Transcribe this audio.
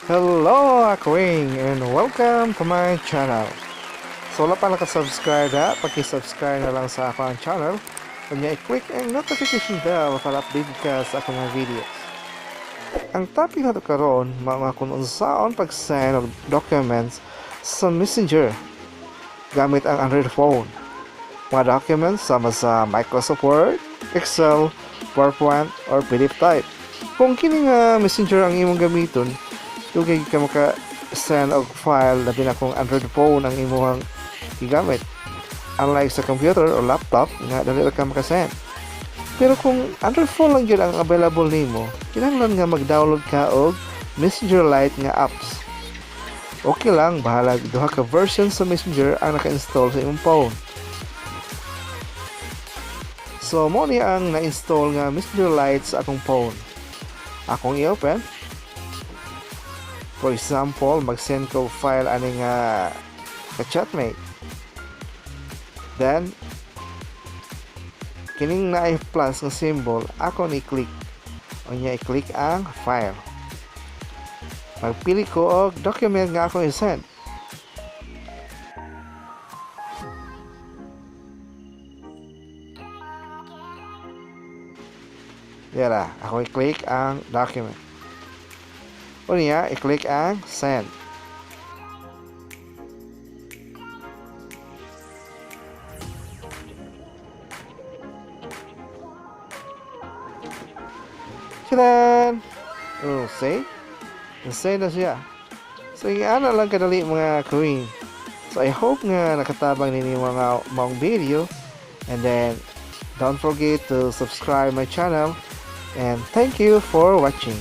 Hello, Aweng, and welcome to my channel. So, wala pa nakasubscribe ha, paki-subscribe na lang sa akong channel. Kanya i-click ang notification bell para update ka sa akong mga videos. Ang topic nato karon mga kung unsaon pag-send of documents sa Messenger gamit ang Android phone. Mga documents sama sa Microsoft Word, Excel, PowerPoint, or PDF type. Kung kini nga Messenger ang imong gamiton, dugay ka maka-send og file labi na kung Android phone ang imong gigamit. Unlike sa computer o laptop nga dali ra ka maka-send. Pero kung Android phone lang gyud ang available nimo, kinahanglan nga mag-download ka og Messenger Lite nga apps. Okay lang, bahala duha ka version sa Messenger ang naka-install sa imong phone. So mo ni ang na-install nga Messenger Lite sa akong phone. Akong i-open. For example, mag-send ko file ani nga ka-chatmate. Then, kining na plus nga symbol, ako ni-click. O niya i-click ang file. Magpili ko og document nga ako i-send. Yara, ako i-click ang document. O niya, i-click ang send. Tadan! Oh, see? Send na siya. So, ano lang kadali mga Queen. So, I hope nga nakatabang ninyo mga mong video. And then, don't forget to subscribe my channel. And thank you for watching.